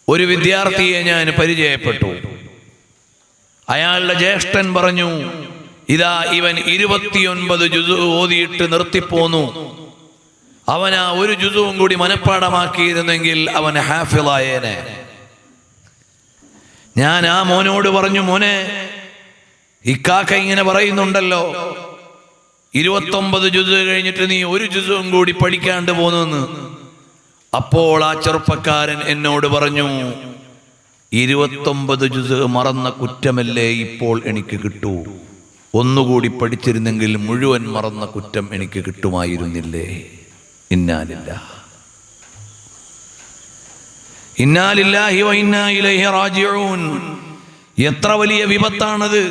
ഒരു വിദ്യാർത്ഥിയെ ഞാൻ പരിചയപ്പെട്ടു. അയാളുടെ ജ്യേഷ്ഠൻ പറഞ്ഞു, ഇതാ ഇവൻ 29 ജുസു ഓതിയിട്ട് നിർത്തിപ്പോന്നു. അവൻ ആ ഒരു ജുസുവും കൂടി മനഃപ്പാടമാക്കിയിരുന്നെങ്കിൽ അവൻ ഹാഫിളായേനെ. ഞാൻ ആ മോനോട് പറഞ്ഞു, മോനെ, ഇക്കാക്ക ഇങ്ങനെ പറയുന്നുണ്ടല്ലോ, 29 ജുസു കഴിഞ്ഞിട്ട് നീ ഒരു ജുസുവും കൂടി പഠിക്കാണ്ട് പോന്നു. അപ്പോൾ ആ ചെറുപ്പക്കാരൻ എന്നോട് പറഞ്ഞു, 29 ജുസ് മറന്ന കുറ്റമല്ലേ ഇപ്പോൾ എനിക്ക് കിട്ടൂ, ഒന്നുകൂടി പഠിച്ചിരുന്നെങ്കിൽ മുഴുവൻ മറന്ന കുറ്റം എനിക്ക് കിട്ടുമായിരുന്നില്ലേ. ഇന്നാ ലില്ലാഹി വ ഇന്നാ ഇലൈഹി റാജിഊൻ. എത്ര വലിയ വിപത്താണത്.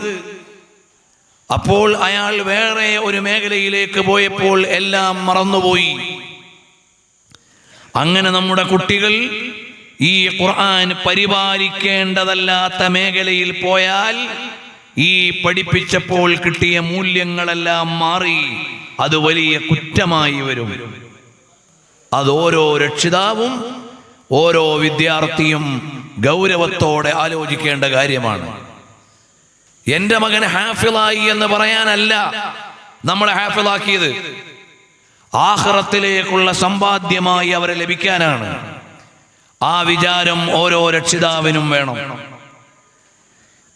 അപ്പോൾ അയാൾ വേറെ ഒരു മേഖലയിലേക്ക് പോയപ്പോൾ എല്ലാം മറന്നുപോയി. അങ്ങനെ നമ്മുടെ കുട്ടികൾ ഈ ഖുർആൻ പരിപാലിക്കേണ്ടതല്ലാത്ത മേഖലയിൽ പോയാൽ ഈ പഠിപ്പിച്ചപ്പോൾ കിട്ടിയ മൂല്യങ്ങളെല്ലാം മാറി അത് വലിയ കുറ്റമായി വരും. അത് ഓരോ രക്ഷിതാവും ഓരോ വിദ്യാർത്ഥിയും ഗൗരവത്തോടെ ആലോചിക്കേണ്ട കാര്യമാണ്. എൻ്റെ മകൻ ഹാഫിളായി എന്ന് പറയാനല്ല നമ്മളെ ഹാഫിളാക്കിയത്, ആഖിറത്തിലേക്കുള്ള സമ്പാദ്യമായി അവരെ ലഭിക്കാനാണ്. ആ വിചാരം ഓരോ രക്ഷിതാവിനും വേണം.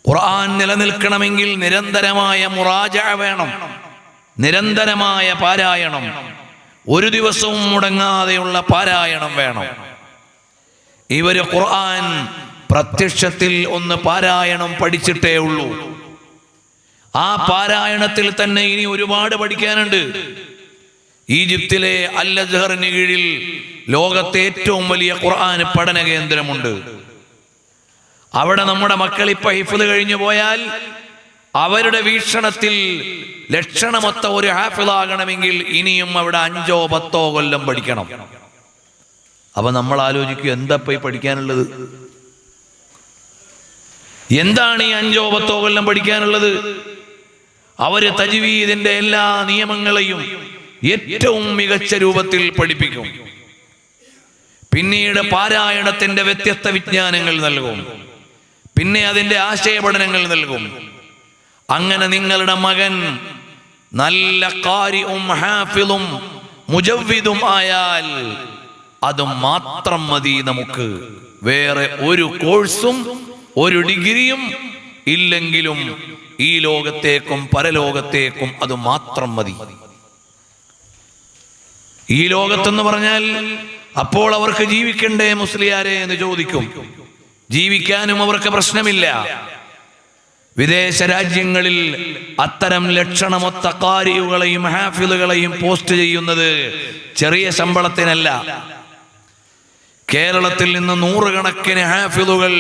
ഖുർആൻ നിലനിൽക്കണമെങ്കിൽ നിരന്തരമായ മുറാജഅ വേണം, നിരന്തരമായ പാരായണം, ഒരു ദിവസവും മുടങ്ങാതെയുള്ള പാരായണം വേണം. ഇവര് ഖുർആൻ പ്രത്യക്ഷത്തിൽ ഒന്ന് പാരായണം പഠിച്ചിട്ടേ ഉള്ളൂ. ആ പാരായണത്തിൽ തന്നെ ഇനി ഒരുപാട് പഠിക്കാനുണ്ട്. ഈജിപ്തിലെ അൽ അസ്ഹറിന് കീഴിൽ ലോകത്തെ ഏറ്റവും വലിയ ഖുർആൻ പഠന കേന്ദ്രമുണ്ട്. അവിടെ നമ്മുടെ മക്കൾ ഇപ്പൊ ഹിഫ്ള് കഴിഞ്ഞു പോയാൽ അവരുടെ വീക്ഷണത്തിൽ ലക്ഷണമൊത്ത ഒരു ഹാഫിളാകണമെങ്കിൽ ഇനിയും അവിടെ 5-10 കൊല്ലം പഠിക്കണം. അപ്പൊ നമ്മൾ ആലോചിക്കും, എന്താ പോയി പഠിക്കാനുള്ളത്? എന്താണ് ഈ 5-10 കൊല്ലം പഠിക്കാനുള്ളത്? അവര് തജ്വീദിന്റെ എല്ലാ നിയമങ്ങളെയും ഏറ്റവും മികച്ച രൂപത്തിൽ പഠിപ്പിക്കും. പിന്നീട് പാരായണത്തിന്റെ വ്യത്യസ്ത വിജ്ഞാനങ്ങൾ നൽകും. പിന്നെ അതിന്റെ ആശയപഠനങ്ങൾ നൽകും. അങ്ങനെ നിങ്ങളുടെ മകൻ നല്ല ഖാരിഉം ഹാഫിളും മുജവ്വിദും ആയാൽ അത് മാത്രം മതി നമുക്ക്. വേറെ ഒരു കോഴ്സും ഒരു ഡിഗ്രിയും ഇല്ലെങ്കിലും ഈ ലോകത്തേക്കും പരലോകത്തേക്കും അത് മാത്രം മതി. ഈ ലോകത്തെന്ന് പറഞ്ഞാൽ അപ്പോൾ അവർക്ക് ജീവിക്കണ്ടേ മുസ്ലിയാരെ എന്ന് ചോദിക്കും. ജീവിക്കാനും അവർക്ക് പ്രശ്നമില്ല. വിദേശ രാജ്യങ്ങളിൽ അത്തരം ലക്ഷണമൊത്ത ഖാരികളെയും ഹാഫിളുകളെയും പോസ്റ്റ് ചെയ്യുന്നത് ചെറിയ ശമ്പളത്തിനല്ല. കേരളത്തിൽ നിന്ന് 100 കണക്കിന് ഹാഫിളുകൾ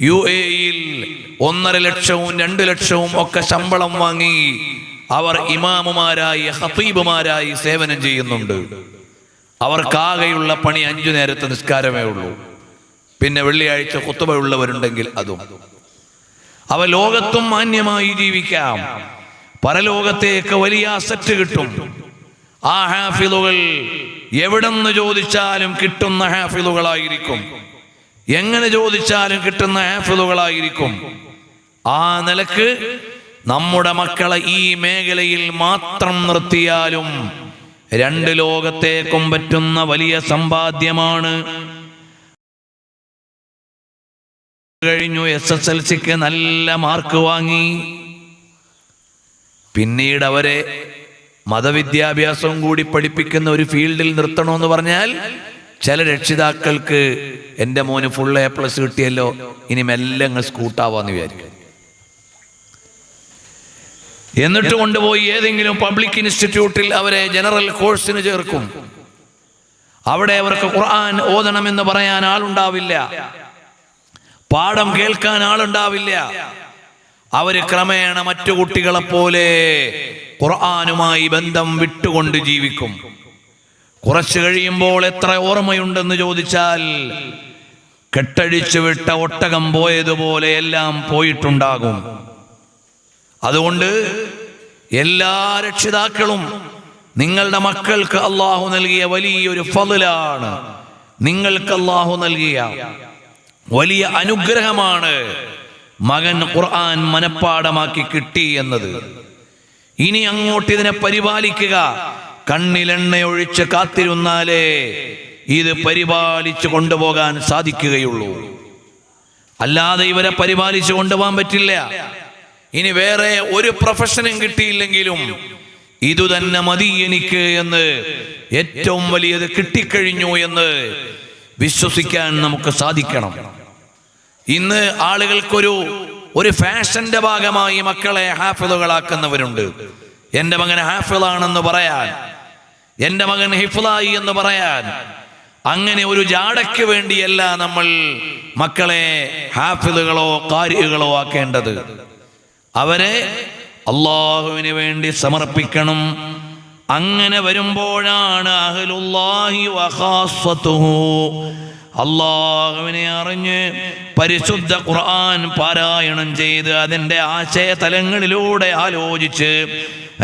UAE-യിൽ 1.5 ലക്ഷവും 2 ലക്ഷവും ഒക്കെ ശമ്പളം വാങ്ങി അവർ ഇമാമുമാരായി ഖതീബുമാരായി സേവനം ചെയ്യുന്നുണ്ട്. അവർക്കാകെയുള്ള പണി 5 നേരത്തെ നിസ്കാരമേ ഉള്ളൂ. പിന്നെ വെള്ളിയാഴ്ച ഖുത്ബ ഉള്ളവരുണ്ടെങ്കിൽ അതും. അവ ലോകത്തും മാന്യമായി ജീവിക്കാം, പരലോകത്തേക്ക് വലിയ അസറ്റ് കിട്ടും. ആ ഹാഫിളുകൾ എവിടെന്ന് ചോദിച്ചാലും കിട്ടുന്ന ഹാഫിളുകളായിരിക്കും, എങ്ങനെ ചോദിച്ചാലും കിട്ടുന്ന ഹാഫിളുകളായിരിക്കും. ആ നിലക്ക് നമ്മുടെ മക്കളെ ഈ മേഖലയിൽ മാത്രം നിർത്തിയാലും 2 ലോകത്തേക്കും പറ്റുന്ന വലിയ സമ്പാദ്യമാണ്. കഴിഞ്ഞു, SSLC-ക്ക് നല്ല മാർക്ക് വാങ്ങി. പിന്നീട് അവരെ മതവിദ്യാഭ്യാസവും കൂടി പഠിപ്പിക്കുന്ന ഒരു ഫീൽഡിൽ നിർത്തണമെന്ന് പറഞ്ഞാൽ ചില രക്ഷിതാക്കൾക്ക് എൻ്റെ മോന് ഫുൾ A+ കിട്ടിയല്ലോ, ഇനി മെല്ലെ അങ്ങ് സ്കൂട്ടാവാന്ന് വിചാരിക്കും. എന്നിട്ട് കൊണ്ടുപോയി ഏതെങ്കിലും പബ്ലിക് ഇൻസ്റ്റിറ്റ്യൂട്ടിൽ അവരെ ജനറൽ കോഴ്സിന് ചേർക്കും. അവിടെ അവർക്ക് ഖുർആൻ ഓതണമെന്ന് പറയാൻ ആളുണ്ടാവില്ല, പാഠം കേൾക്കാൻ ആളുണ്ടാവില്ല. അവര് ക്രമേണ മറ്റു കുട്ടികളെ പോലെ ഖുർആനുമായി ബന്ധം വിട്ടുകൊണ്ട് ജീവിക്കും. കുറച്ചു കഴിയുമ്പോൾ എത്ര ഓർമ്മയുണ്ടെന്ന് ചോദിച്ചാൽ കെട്ടഴിച്ചു വിട്ട ഒട്ടകം പോയതുപോലെ എല്ലാം പോയിട്ടുണ്ടാകും. അതുകൊണ്ട് എല്ലാ രക്ഷിതാക്കളും നിങ്ങളുടെ മക്കൾക്ക് അള്ളാഹു നൽകിയ വലിയൊരു ഫളലാണ്. നിങ്ങൾക്ക് അള്ളാഹു നൽകിയ വലിയ അനുഗ്രഹമാണ് മകൻ ഖുർആൻ മനപ്പാഠമാക്കി കിട്ടി എന്നത്. ഇനി അങ്ങോട്ട് ഇതിനെ പരിപാലിക്കുക. കണ്ണിലെണ്ണയൊഴിച്ച് കാത്തിരുന്നാലേ ഇത് പരിപാലിച്ചു കൊണ്ടുപോകാൻ സാധിക്കുകയുള്ളൂ. അല്ലാതെ ഇവരെ പരിപാലിച്ചു കൊണ്ടുപോകാൻ പറ്റില്ല. ഇനി വേറെ ഒരു പ്രൊഫഷനും കിട്ടിയില്ലെങ്കിലും ഇതുതന്നെ മതി എനിക്ക് എന്ന്, ഏറ്റവും വലിയത് കിട്ടിക്കഴിഞ്ഞു എന്ന് വിശ്വസിക്കാൻ നമുക്ക് സാധിക്കണം. ഇന്ന് ആളുകൾക്കൊരു ഫാഷന്റെ ഭാഗമായി മക്കളെ ഹാഫിളുകളാക്കുന്നവരുണ്ട്. എൻ്റെ മകൻ ഹാഫിളാണെന്ന് പറയാൻ, എൻ്റെ മകൻ ഹിഫ്ലായി എന്ന് പറയാൻ. അങ്ങനെ ഒരു ജാടയ്ക്ക് വേണ്ടിയല്ല നമ്മൾ മക്കളെ ഹാഫിളുകളോ ഖാരികളോ ആക്കേണ്ടത്. അവരെ അള്ളാഹുവിന് വേണ്ടി സമർപ്പിക്കണം. അങ്ങനെ വരുമ്പോഴാണ് അഹ്ലുല്ലാഹി വഖാസ്വതുഹു, അള്ളാഹുവിനെ അറിഞ്ഞ് പരിശുദ്ധ ഖുർആൻ പാരായണം ചെയ്ത് അതിൻ്റെ ആശയതലങ്ങളിലൂടെ ആലോചിച്ച്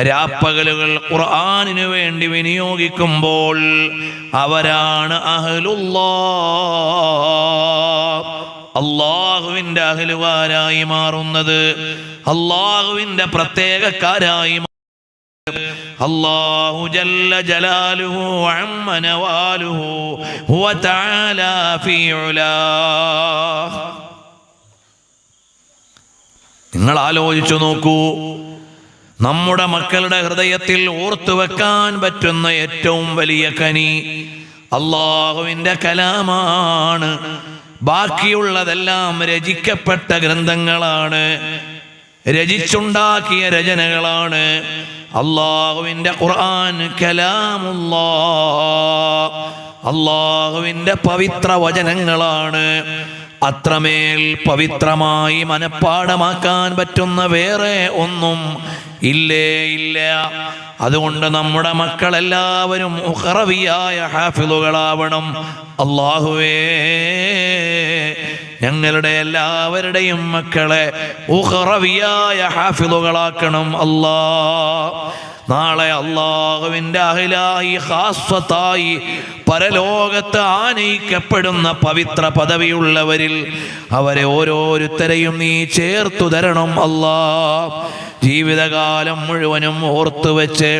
രാപ്പകലുകൾ ഖുർആനിനു വേണ്ടി വിനിയോഗിക്കുമ്പോൾ അവരാണ് അഹ്ലുല്ലാഹ്, അള്ളാഹുവിൻ്റെ അഹ്ലുകാരായി മാറുന്നത്, അള്ളാഹുവിൻ്റെ പ്രത്യേകക്കാരായി. അല്ലാഹു ജല്ല ജലാലുഹു അമ്മ നവാലുഹു ഹുവ തആല ഫീ ഉലാഹ്. നിങ്ങൾ ആലോചിച്ചു നോക്കൂ, നമ്മുടെ മക്കളുടെ ഹൃദയത്തിൽ ഓർത്തു വെക്കാൻ പറ്റുന്ന ഏറ്റവും വലിയ കനി അള്ളാഹുവിൻ്റെ കലാമാണ്. ബാക്കിയുള്ളതെല്ലാം രചിക്കപ്പെട്ട ഗ്രന്ഥങ്ങളാണ്, രചിച്ചുണ്ടാക്കിയ രചനകളാണ്. അള്ളാഹുവിൻ്റെ ഖുർആൻ കലാമുല്ലാഹ്, അള്ളാഹുവിൻ്റെ പവിത്ര വചനങ്ങളാണ്. അത്രമേൽ പവിത്രമായി മനപ്പാഠമാക്കാൻ പറ്റുന്ന വേറെ ഒന്നും ഇല്ലേ ഇല്ല. അതുകൊണ്ട് നമ്മുടെ മക്കളെല്ലാവരും ഉഖറവിയായ ഹാഫിളുകളാവണം. അല്ലാഹുവേ, ഞങ്ങളുടെ എല്ലാവരുടെയും മക്കളെ ഉഖറവിയായ ഹാഫിളുകളാക്കണം അല്ലാഹ്. നാളെ അള്ളാഹുവിൻ്റെ അഹ്ലായി ഖാസ്വത്തായി പരലോകത്ത് ആനയിക്കപ്പെടുന്ന പവിത്ര പദവിയുള്ളവരിൽ അവരെ ഓരോരുത്തരെയും നീ ചേർത്തു തരണം അല്ലാഹ്. ജീവിതകാലം മുഴുവനും ഓർത്തുവെച്ച്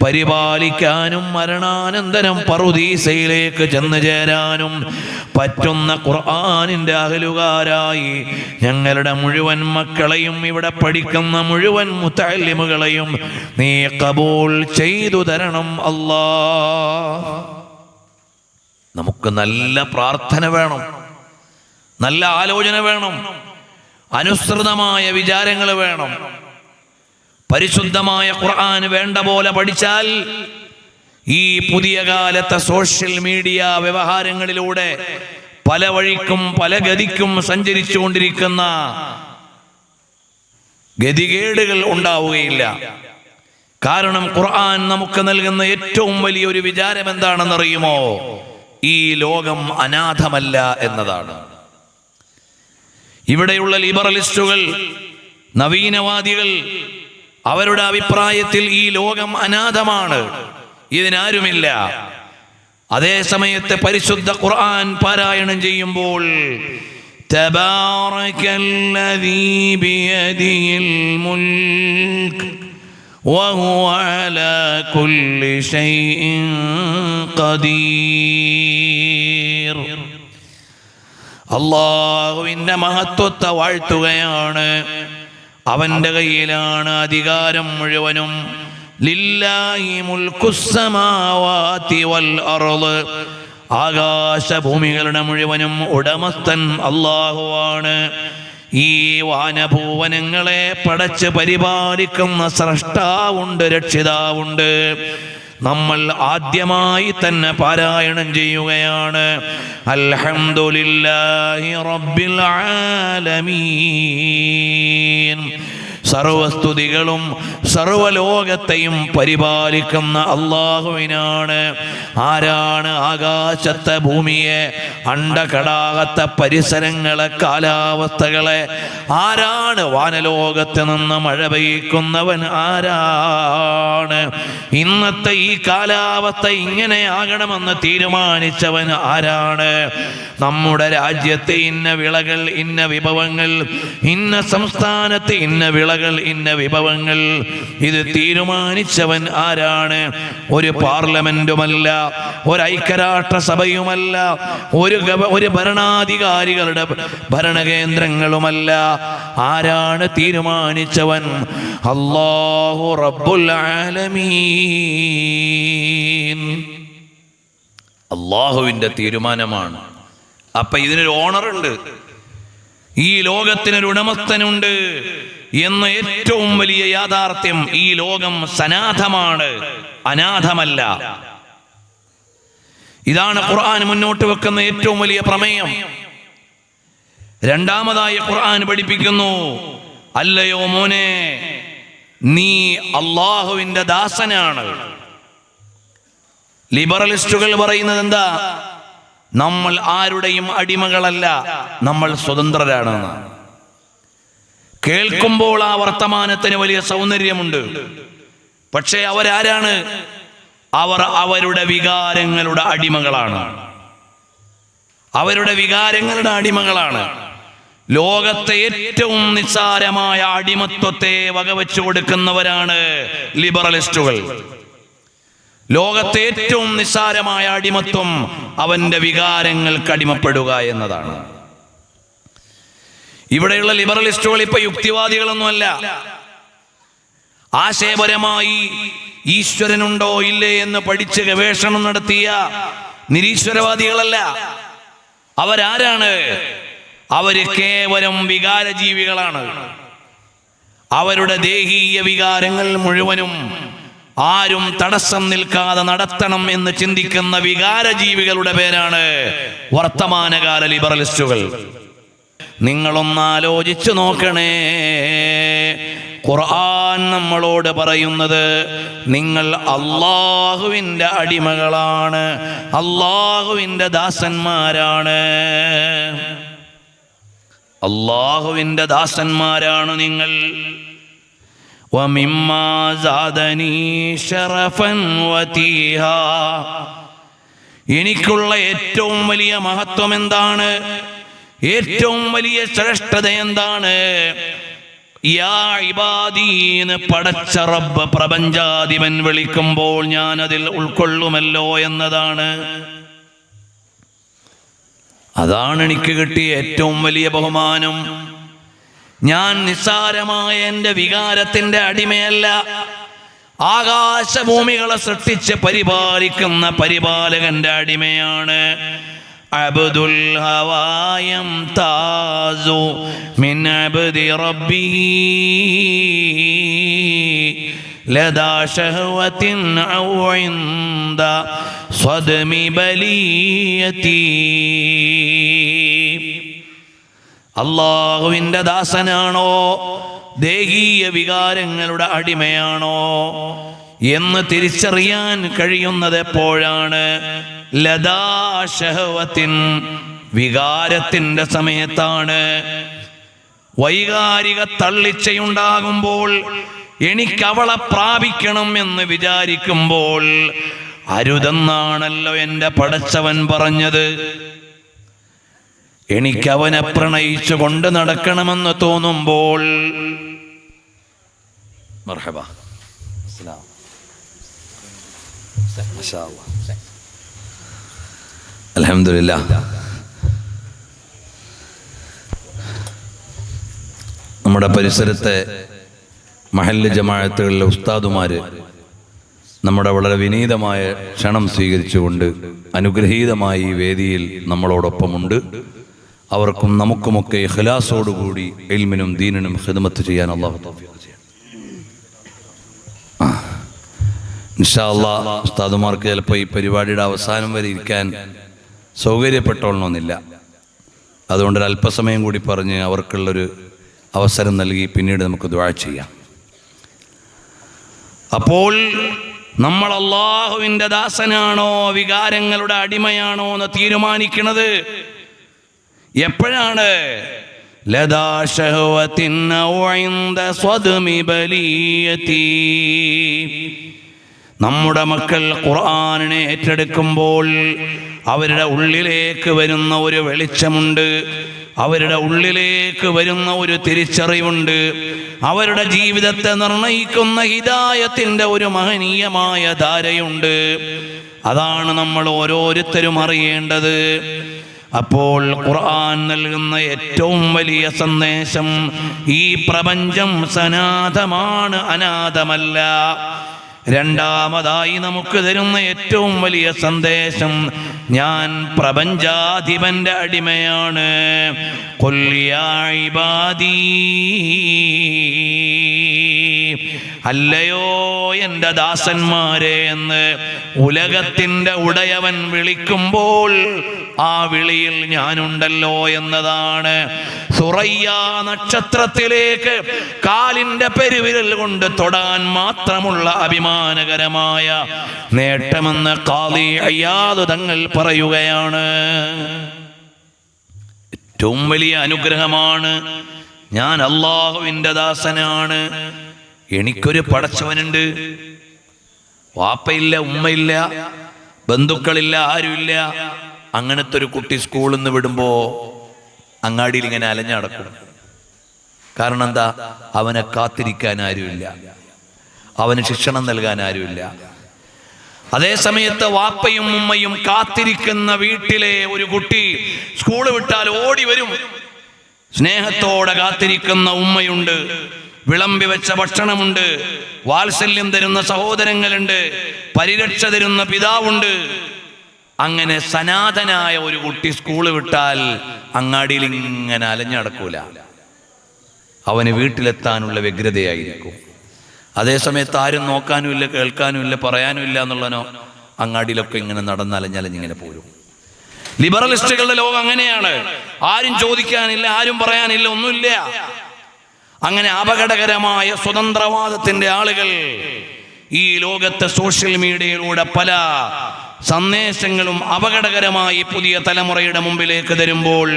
പരിപാലിക്കാനും മരണാനന്തരം പറുദീസയിലേക്ക് ചെന്നു ചേരാനും പറ്റുന്ന ഖുർആനിൻ്റെ അഹ്ലുകാരായി ഞങ്ങളുടെ മുഴുവൻ മക്കളെയും ഇവിടെ പഠിക്കുന്ന മുഴുവൻ മുതഅല്ലിമുകളെയും നീ ഖബൂൽ ചെയ്തു തരണം അല്ലാഹ്. നമുക്ക് നല്ല പ്രാർത്ഥന വേണം, നല്ല ആലോചന വേണം, അനുസൃതമായ വിചാരങ്ങൾ വേണം. പരിശുദ്ധമായ ഖുർആൻ വേണ്ട പോലെ പഠിച്ചാൽ ഈ പുതിയ കാലത്തെ സോഷ്യൽ മീഡിയ വ്യവഹാരങ്ങളിലൂടെ പല വഴിക്കും പല ഗതിക്കും സഞ്ചരിച്ചു കൊണ്ടിരിക്കുന്ന ഗതികേടുകൾ ഉണ്ടാവുകയില്ല. കാരണം ഖുർആൻ നമുക്ക് നൽകുന്ന ഏറ്റവും വലിയൊരു വിചാരം എന്താണെന്നറിയുമോ? ഈ ലോകം അനാഥമല്ല എന്നതാണ്. ഇവിടെയുള്ള ലിബറലിസ്റ്റുകൾ, നവീനവാദികൾ, അവരുടെ അഭിപ്രായത്തിൽ ഈ ലോകം അനാഥമാണ്, ഇതിനാരുമില്ല. അതേ സമയത്ത് പരിശുദ്ധ ഖുർആൻ പാരായണം ചെയ്യുമ്പോൾ തബാറകല്ലദീ ബിയദിഹിൽ മുൽക്ക് വഹുവ അലാ കുല്ലി ശൈഇൻ ഖദീർ. അല്ലാഹുവിൻ്റെ മഹത്വത്തെ വാഴ്ത്തുകയാണ്. അവൻ്റെ കയ്യിലാണ് അധികാരം മുഴുവനും. ലില്ലാഹി മുൽക്കുസ്സമാവാതി വൽ അർള്, ആകാശഭൂമികളുടെ മുഴുവനും ഉടമസ്ഥൻ അല്ലാഹുവാണ്. ഈ വാനഭൂവനങ്ങളെ പടച്ച് പരിപാലിക്കുന്ന സ്രഷ്ടാവുണ്ട്, രക്ഷിതാവുണ്ട്. നമ്മൾ ആദ്യമായി തന്നെ പാരായണം ചെയ്യുകയാണ് അൽഹംദുലില്ലാഹി റബ്ബിൽ ആലമീൻ. സർവസ്തുതികളും സർവലോകത്തെയും പരിപാലിക്കുന്ന അല്ലാഹുവിനാണ്. ആരാണ് ആകാശത്തെ, ഭൂമിയെ, അണ്ടകടാകത്തെ പരിസരങ്ങളെ, കാലാവസ്ഥകളെ, ആരാണ് വാനലോകത്ത് നിന്ന് മഴ പെയ്യിക്കുന്നവൻ, ആരാണ് ഇന്നത്തെ ഈ കാലാവസ്ഥ ഇങ്ങനെ ആകണമെന്ന് തീരുമാനിച്ചവൻ, ആരാണ് നമ്മുടെ രാജ്യത്തെ ഇന്ന വിളകൾ, ഇന്ന വിഭവങ്ങൾ, ഇന്ന സംസ്ഥാനത്ത് ഇന്ന വിളകൾ, ഇന്ന വിഭവങ്ങൾ, ഇത് തീരുമാനിച്ചവൻ ആരാണ്? ഒരു പാർലമെന്റുമല്ല, ഒരു ഐക്യരാഷ്ട്രസഭയുമല്ല, ഒരു ഭരണാധികാരികളുടെ ഭരണകേന്ദ്രങ്ങളുമല്ല. ആരാണ് തീരുമാനിച്ചവൻ? അല്ലാഹു റബ്ബുൽ ആലമീൻ. അല്ലാഹുവിന്റെ തീരുമാനമാണ്. അപ്പൊ ഇതിനൊരു ഓണറുണ്ട്, ഈ ലോകത്തിനൊരു ഉടമസ്ഥനുണ്ട് എന്ന ഏറ്റവും വലിയ യാഥാർത്ഥ്യം. ഈ ലോകം സനാഥമാണ്, അനാഥമല്ല. ഇതാണ് ഖുർആൻ മുന്നോട്ട് വെക്കുന്ന ഏറ്റവും വലിയ പ്രമേയം. രണ്ടാമതായി ഖുർആൻ പഠിപ്പിക്കുന്നു, അല്ലയോ മോനെ, നീ അല്ലാഹുവിന്റെ ദാസനാണ്. ലിബറലിസ്റ്റുകൾ പറയുന്നത് എന്താ? നമ്മൾ ആരുടെയും അടിമകളല്ല, നമ്മൾ സ്വതന്ത്രരാണെന്ന്. കേൾക്കുമ്പോൾ ആ വർത്തമാനത്തിന് വലിയ സൗന്ദര്യമുണ്ട്. പക്ഷേ അവരാരാണ്? അവർ അവരുടെ വികാരങ്ങളുടെ അടിമകളാണ്. അവരുടെ വികാരങ്ങളുടെ അടിമകളാണ്. ലോകത്തെ ഏറ്റവും നിസ്സാരമായ അടിമത്വത്തെ വകവെച്ചു കൊടുക്കുന്നവരാണ് ലിബറലിസ്റ്റുകൾ. ലോകത്തെ ഏറ്റവും നിസ്സാരമായ അടിമത്വം അവന്റെ വികാരങ്ങൾക്ക് അടിമപ്പെടുക എന്നതാണ്. ഇവിടെയുള്ള ലിബറലിസ്റ്റുകൾ ഇപ്പൊ യുക്തിവാദികളൊന്നുമല്ല. ആശയപരമായി ഈശ്വരനുണ്ടോ ഇല്ലേ എന്ന് പഠിച്ച് ഗവേഷണം നടത്തിയ നിരീശ്വരവാദികളല്ല. അവരാരാണ്? അവര് കേവലം വികാരജീവികളാണ്. അവരുടെ ദേഹീയ വികാരങ്ങൾ മുഴുവനും ആരും തടസ്സം നിൽക്കാതെ നടത്തണം എന്ന് ചിന്തിക്കുന്ന വികാരജീവികളുടെ പേരാണ് വർത്തമാനകാല ലിബറലിസ്റ്റുകൾ. നിങ്ങളൊന്നാലോചിച്ചു നോക്കണേ, ഖുർആൻ നമ്മളോട് പറയുന്നത് നിങ്ങൾ അല്ലാഹുവിന്റെ അടിമകളാണ്, അല്ലാഹുവിന്റെ ദാസന്മാരാണ്. അല്ലാഹുവിന്റെ ദാസന്മാരാണ് നിങ്ങൾ. വമിമ്മാ സാദനീ ശറഫൻ വതീഹാ, എനിക്കുള്ള ഏറ്റവും വലിയ മഹത്വം എന്താണ്? ഏറ്റവും വലിയ ശ്രേഷ്ഠത എന്താണ്? യാ ഇബാദീന്ന് പടച്ച റബ്ബ് പ്രപഞ്ചാധിപൻ വിളിക്കുമ്പോൾ ഞാൻ അതിൽ ഉൾക്കൊള്ളുമല്ലോ എന്നതാണ്. അതാണ് എനിക്ക് കിട്ടിയ ഏറ്റവും വലിയ ബഹുമാനം. ഞാൻ നിസ്സാരമായ എൻ്റെ വികാരത്തിന്റെ അടിമയല്ല. ആകാശഭൂമികളെ സൃഷ്ടിച്ച് പരിപാലിക്കുന്ന പരിപാലകന്റെ അടിമയാണ്. അബ്ദുൽ ഹവായം താസു മിൻ അബ്ദി റബ്ബി ലദാ ശഹവത്തിൻ ഔ ഇൻദ സ്വദ്മി ബലിയതി. അല്ലാഹുവിന്റെ ദാസനാണോ, ദേഹീയ വികാരങ്ങളുടെ അടിമയാണോ എന്ന് തിരിച്ചറിയാൻ കഴിയുന്നത് എപ്പോഴാണ്? ലദാ ശഹവത്തിൻ, വികാരത്തിന്റെ സമയത്താണ്. വൈകാരിക തള്ളിച്ചയുണ്ടാകുമ്പോൾ, എനിക്ക് അവളെ പ്രാപിക്കണം എന്ന് വിചാരിക്കുമ്പോൾ, അരുതെന്നാണല്ലോ എൻ്റെ പടച്ചവൻ പറഞ്ഞത്. എനിക്കവനെ പ്രണയിച്ചു കൊണ്ട് നടക്കണമെന്ന് തോന്നുമ്പോൾ, മർഹബ, അൽഹംദുലില്ലാ. നമ്മുടെ പരിസരത്തെ മഹല്ല് ജമാഅത്തുകളിലെ ഉസ്താദുമാര് നമ്മുടെ വളരെ വിനീതമായ ക്ഷണം സ്വീകരിച്ചുകൊണ്ട് അനുഗ്രഹീതമായി ഈ വേദിയിൽ നമ്മളോടൊപ്പമുണ്ട്. അവർക്കും നമുക്കുമൊക്കെ ഇഖ്ലാസോടുകൂടി ഇൽമിനും ദീനിനും ഖിദ്മത്ത് ചെയ്യാൻ അല്ലാഹു തൗഫീഖ് ചെയ്യട്ടെ. ഇൻഷാ അല്ലാഹ് ഉസ്താദുമാർക്ക് ചിലപ്പോൾ ഈ പരിപാടിയുടെ അവസാനം വരെ ഇരിക്കാൻ സൗകര്യപ്പെട്ടോളണമെന്നില്ല. അതുകൊണ്ട് അല്പസമയം കൂടി പറഞ്ഞ് അവർക്കുള്ളൊരു അവസരം നൽകി പിന്നീട് നമുക്ക് ദുആ ചെയ്യാം. അപ്പോൾ നമ്മൾ അല്ലാഹുവിൻ്റെ ദാസനാണോ വികാരങ്ങളുടെ അടിമയാണോ എന്ന് തീരുമാനിക്കുന്നത് എപ്പോഴാണ്? ലദാ ശഹവത്തിൻ ഔ ഇൻദ സ്വദ്മി ബലിയതി. നമ്മുടെ മക്കൾ ഖുർആനിനെ ഏറ്റെടുക്കുമ്പോൾ അവരുടെ ഉള്ളിലേക്ക് വരുന്ന ഒരു വെളിച്ചമുണ്ട്, അവരുടെ ഉള്ളിലേക്ക് വരുന്ന ഒരു തിരിച്ചറിവുണ്ട്, അവരുടെ ജീവിതത്തെ നിർണയിക്കുന്ന ഹിദായത്തിൻ്റെ ഒരു മഹനീയമായ ധാരയുണ്ട്. അതാണ് നമ്മൾ ഓരോരുത്തരും അറിയേണ്ടത്. അപ്പോൾ ഖുർആൻ നൽകുന്ന ഏറ്റവും വലിയ സന്ദേശം, ഈ പ്രപഞ്ചം സനാഥമാണ്, അനാഥമല്ല. രണ്ടാമതായി നമുക്ക് തരുന്ന ഏറ്റവും വലിയ സന്ദേശം, ഞാൻ പ്രപഞ്ചാധിപന്റെ അടിമയാണ്. ഖുൽ യാ ഇബാദീ, അല്ലയോ എൻ്റെ ദാസന്മാരെ എന്ന് ഉലകത്തിൻ്റെ ഉടയവൻ വിളിക്കുമ്പോൾ ആ വിളിയിൽ ഞാനുണ്ടല്ലോ എന്നതാണ്. സുറയ്യ നക്ഷത്രത്തിലേക്ക് കാലിൻ്റെ പെരുവിരൽ കൊണ്ട് തൊടാൻ മാത്രമുള്ള അഭിമാനകരമായ നേട്ടമെന്ന് ഖാദി അയ്യാദ് തങ്ങൾ പറയുകയാണ്. ഏറ്റവും വലിയ അനുഗ്രഹമാണ്, ഞാൻ അല്ലാഹുവിൻ്റെ ദാസനാണ്, എനിക്കൊരു പടച്ചവനുണ്ട്. വാപ്പയില്ല, ഉമ്മയില്ല, ബന്ധുക്കളില്ല, ആരുമില്ല. അങ്ങനത്തെ ഒരു കുട്ടി സ്കൂളിൽ നിന്ന് വിടുമ്പോ അങ്ങാടിയിൽ ഇങ്ങനെ അലഞ്ഞടക്കും. കാരണം എന്താ? അവനെ കാത്തിരിക്കാൻ ആരുമില്ല, അവന് ശിക്ഷണം നൽകാൻ ആരുമില്ല. അതേ സമയത്ത് വാപ്പയും ഉമ്മയും കാത്തിരിക്കുന്ന വീട്ടിലെ ഒരു കുട്ടി സ്കൂള് വിട്ടാൽ ഓടി വരും. സ്നേഹത്തോടെ കാത്തിരിക്കുന്ന ഉമ്മയുണ്ട്, വിളമ്പി വെച്ച ഭക്ഷണമുണ്ട്, വാത്സല്യം തരുന്ന സഹോദരങ്ങളുണ്ട്, പരിരക്ഷ തരുന്ന പിതാവുണ്ട്. അങ്ങനെ സനാതനായ ഒരു കുട്ടി സ്കൂള് വിട്ടാൽ അങ്ങാടിയിൽ ഇങ്ങനെ അലഞ്ഞടക്കൂല, അവന് വീട്ടിലെത്താനുള്ള വ്യഗ്രതയായിരിക്കും. അതേസമയത്ത് ആരും നോക്കാനുമില്ല, കേൾക്കാനുമില്ല, പറയാനുമില്ല എന്നുള്ളനോ അങ്ങാടിയിലൊക്കെ ഇങ്ങനെ നടന്നലഞ്ഞലഞ്ഞിങ്ങനെ പോരും. ലിബറലിസ്റ്റുകളുടെ ലോകം അങ്ങനെയാണ്. ആരും ചോദിക്കാനില്ല, ആരും പറയാനില്ല, ഒന്നുമില്ല. അങ്ങനെ അപകടകരമായ സ്വതന്ത്രവാദത്തിന്റെ ആളുകൾ ഈ ലോകത്തെ സോഷ്യൽ മീഡിയയിലൂടെ പല സന്ദേശങ്ങളും അപകടകരമായി പുതിയ തലമുറയുടെ മുമ്പിലേക്ക് തരുമ്പോൾ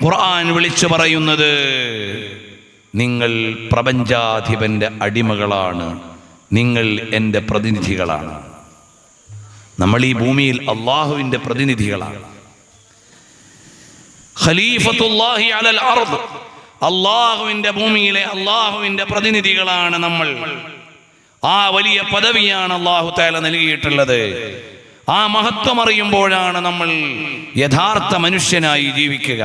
ഖുർആൻ വിളിച്ചു പറയുന്നത്, നിങ്ങൾ പ്രപഞ്ചാധിപന്റെ അടിമകളാണ്, നിങ്ങൾ എൻ്റെ പ്രതിനിധികളാണ്. നമ്മൾ ഈ ഭൂമിയിൽ അള്ളാഹുവിൻ്റെ പ്രതിനിധികളാണ്. ഖലീഫത്തുല്ലാഹി അലൽ അർദ്, അള്ളാഹുവിൻ്റെ ഭൂമിയിലെ അള്ളാഹുവിൻ്റെ പ്രതിനിധികളാണ് നമ്മൾ. ആ വലിയ പദവിയാണ് അള്ളാഹു തആല നൽകിയിട്ടുള്ളത്. ആ മഹത്വം അറിയുമ്പോഴാണ് നമ്മൾ യഥാർത്ഥ മനുഷ്യനായി ജീവിക്കുക.